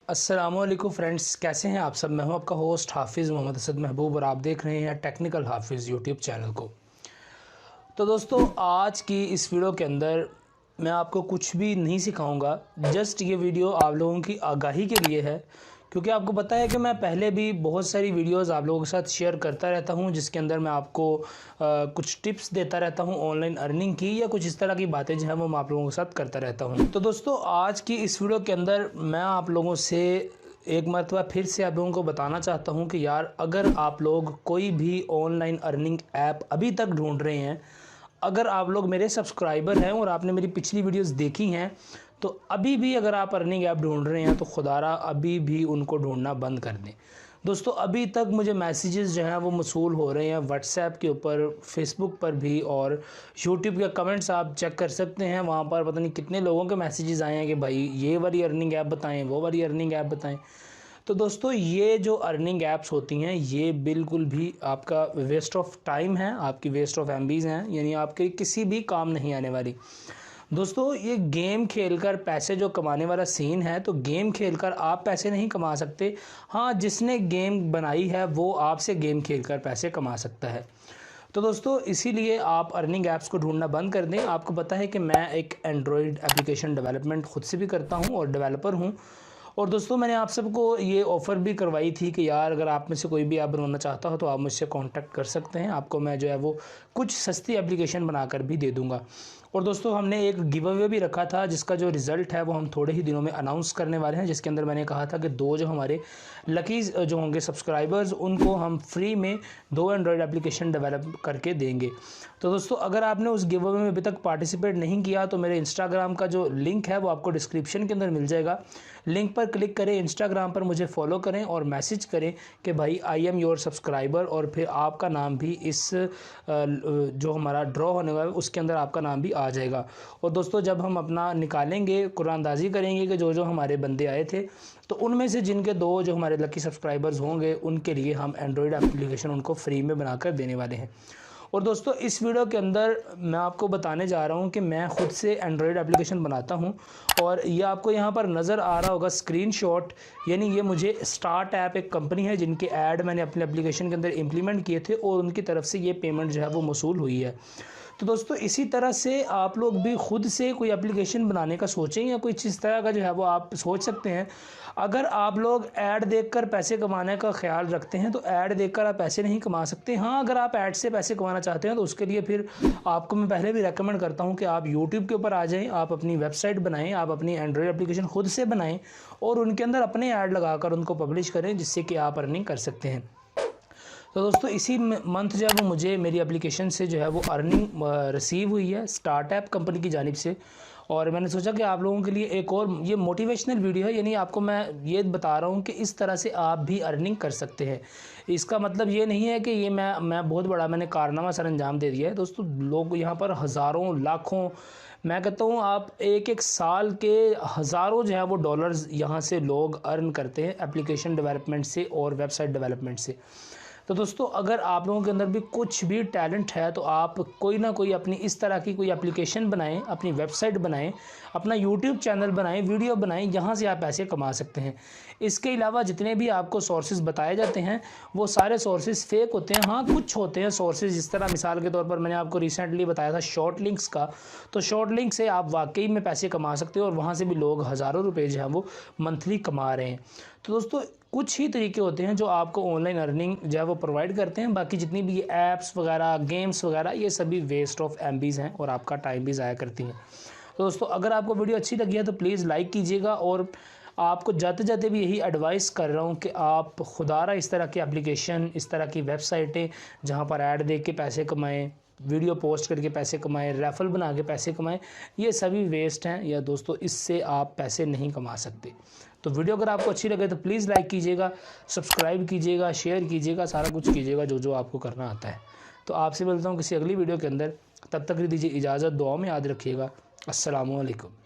अस्सलामुअलैकुम फ्रेंड्स, कैसे हैं आप सब। मैं हूं आपका होस्ट हाफिज़ मोहम्मद असद महबूब और आप देख रहे हैं टेक्निकल हाफिज़ यूट्यूब चैनल को। तो दोस्तों, आज की इस वीडियो के अंदर मैं आपको कुछ भी नहीं सिखाऊंगा। जस्ट ये वीडियो आप लोगों की आगाही के लिए है, क्योंकि आपको पता है कि मैं पहले भी बहुत सारी वीडियोस आप लोगों के साथ शेयर करता रहता हूं, जिसके अंदर मैं आपको कुछ टिप्स देता रहता हूं ऑनलाइन अर्निंग की, या कुछ इस तरह की बातें जो हैं वो मैं आप लोगों के साथ करता रहता हूं। तो दोस्तों, आज की इस वीडियो के अंदर मैं आप लोगों से एक मरतबा फिर से आप लोगों को बताना चाहता हूं कि यार, अगर आप लोग कोई भी ऑनलाइन अर्निंग ऐप अभी तक ढूंढ रहे हैं, अगर आप लोग मेरे सब्सक्राइबर हैं और आपने मेरी पिछली वीडियोस देखी हैं, तो अभी भी अगर आप अर्निंग ऐप ढूंढ रहे हैं तो खुदारा अभी भी उनको ढूंढना बंद कर दें। दोस्तों, अभी तक मुझे मैसेजेस जो हैं वो मसूल हो रहे हैं व्हाट्सएप के ऊपर, फेसबुक पर भी, और यूट्यूब के कमेंट्स आप चेक कर सकते हैं। वहाँ पर पता नहीं कितने लोगों के मैसेजेस आए हैं कि भाई ये वाली अर्निंग ऐप बताएं, वो वाली अर्निंग ऐप बताएं। तो दोस्तों, ये जो अर्निंग ऐप्स होती हैं ये बिल्कुल भी आपका वेस्ट ऑफ टाइम है, आपकी वेस्ट ऑफ एमबीज़ हैं, यानी आपके किसी भी काम नहीं आने वाली। दोस्तों, ये गेम खेलकर पैसे जो कमाने वाला सीन है, तो गेम खेलकर आप पैसे नहीं कमा सकते। हाँ, जिसने गेम बनाई है वो आपसे गेम खेलकर पैसे कमा सकता है। तो दोस्तों, इसीलिए आप अर्निंग ऐप्स को ढूंढना बंद कर दें। आपको पता है कि मैं एक एंड्रॉयड एप्लीकेशन डेवलपमेंट खुद से भी करता हूं और डेवलपर हूं। और दोस्तों, मैंने आप सबको ये ऑफ़र भी करवाई थी कि यार, अगर आप में से कोई भी ऐप बनवाना चाहता हो तो आप मुझसे कांटेक्ट कर सकते हैं। आपको मैं जो है वो कुछ सस्ती एप्लीकेशन बनाकर भी दे दूंगा। और दोस्तों, हमने एक गिव अवे भी रखा था, जिसका जो रिज़ल्ट है वो हम थोड़े ही दिनों में अनाउंस करने वाले हैं, जिसके अंदर मैंने कहा था कि 2 जो हमारे लकीज़ जो होंगे सब्सक्राइबर्स, उनको हम फ्री में 2 एंड्रॉयड एप्लीकेशन डेवलप करके देंगे। तो दोस्तों, अगर आपने उस गिव अवे में अभी तक पार्टिसिपेट नहीं किया तो मेरे इंस्टाग्राम का जो लिंक है वो आपको डिस्क्रिप्शन के अंदर मिल जाएगा। लिंक पर क्लिक करें, इंस्टाग्राम पर मुझे फॉलो करें और मैसेज करें कि भाई आई एम योर सब्सक्राइबर, और फिर आपका नाम भी इस जो हमारा ड्रॉ होने वाला है उसके अंदर आपका नाम भी आ जाएगा। और दोस्तों, जब हम अपना निकालेंगे, कुरानदाजी करेंगे कि जो जो हमारे बंदे आए थे, तो उनमें से जिनके 2 जो हमारे लकी सब्सक्राइबर्स होंगे उनके लिए हम एंड्रॉयड एप्लीकेशन उनको फ्री में बनाकर देने वाले हैं। और दोस्तों, इस वीडियो के अंदर मैं आपको बताने जा रहा हूं कि मैं खुद से एंड्रॉयड एप्लीकेशन बनाता हूं, और ये आपको यहां पर नज़र आ रहा होगा स्क्रीनशॉट, यानी ये मुझे स्टार्ट ऐप एक कंपनी है जिनके ऐड मैंने अपने एप्लीकेशन के अंदर इम्प्लीमेंट किए थे और उनकी तरफ से ये पेमेंट जो है वो मसूल हुई है। तो दोस्तों, इसी तरह से आप लोग भी खुद से कोई एप्लीकेशन बनाने का सोचें, या कोई इस तरह का जो है वो आप सोच सकते हैं। अगर आप लोग ऐड देखकर पैसे कमाने का ख्याल रखते हैं तो ऐड देखकर आप पैसे नहीं कमा सकते। हाँ, अगर आप ऐड से पैसे कमाना चाहते हैं तो उसके लिए फिर आपको मैं पहले भी रेकमेंड करता हूँ कि आप यूट्यूब के ऊपर आ जाएं, आप अपनी वेबसाइट बनाएं, आप अपनी एंड्रॉयड एप्लीकेशन खुद से बनाएं और उनके अंदर अपने ऐड लगाकर उनको पब्लिश करें, जिससे कि आप अर्निंग कर सकते हैं। तो दोस्तों, इसी मंथ जो है वो मुझे मेरी एप्लीकेशन से जो है वो अर्निंग रिसीव हुई है स्टार्ट ऐप कंपनी की जानिब से, और मैंने सोचा कि आप लोगों के लिए एक और ये मोटिवेशनल वीडियो है, यानी आपको मैं ये बता रहा हूँ कि इस तरह से आप भी अर्निंग कर सकते हैं। इसका मतलब ये नहीं है कि ये मैं बहुत बड़ा मैंने कारनामा सर अंजाम दे दिया है। दोस्तों, लोग यहाँ पर हज़ारों लाखों, मैं कहता हूँ आप एक साल के हज़ारों जो है वो डॉलर्स यहाँ से लोग अर्न करते हैं एप्लीकेशन डेवलपमेंट से और वेबसाइट डेवलपमेंट से। तो दोस्तों, अगर आप लोगों के अंदर भी कुछ भी टैलेंट है तो आप कोई ना कोई अपनी इस तरह की कोई एप्लीकेशन बनाएं, अपनी वेबसाइट बनाएं, अपना यूट्यूब चैनल बनाएं, वीडियो बनाएं, यहाँ से आप पैसे कमा सकते हैं। इसके अलावा जितने भी आपको सोर्सेज बताए जाते हैं वो सारे सोर्सेज फेक होते हैं। हाँ, कुछ होते हैं सोर्सेज, जिस तरह मिसाल के तौर पर मैंने आपको रिसेंटली बताया था शॉर्ट लिंक्स का, तो शॉर्ट लिंक से आप वाकई में पैसे कमा सकते हो और वहाँ से भी लोग हज़ारों रुपये जो है वो मंथली कमा रहे हैं। तो दोस्तों, कुछ ही तरीके होते हैं जो आपको ऑनलाइन अर्निंग जो है वो प्रोवाइड करते हैं। बाकी जितनी भी ऐप्स वगैरह, गेम्स वगैरह, ये सभी वेस्ट ऑफ एमबीज़ हैं और आपका टाइम भी ज़ाया करती हैं। तो दोस्तों, अगर आपको वीडियो अच्छी लगी है तो प्लीज़ लाइक कीजिएगा, और आपको जाते जाते भी यही एडवाइस कर रहा हूँ कि आप खुदारा इस तरह की एप्लीकेशन, इस तरह की वेबसाइटें जहाँ पर ऐड दे के पैसे कमाएँ, वीडियो पोस्ट करके पैसे कमाएं, रेफरल बना के पैसे कमाएं, ये सभी वेस्ट हैं। या दोस्तों, इससे आप पैसे नहीं कमा सकते। तो वीडियो अगर आपको अच्छी लगे तो प्लीज़ लाइक कीजिएगा, सब्सक्राइब कीजिएगा, शेयर कीजिएगा, सारा कुछ कीजिएगा जो जो आपको करना आता है। तो आपसे मिलता हूँ किसी अगली वीडियो के अंदर, तब तक दीजिए इजाज़त, दुआ में याद रखिएगा। अस्सलामु अलैकुम।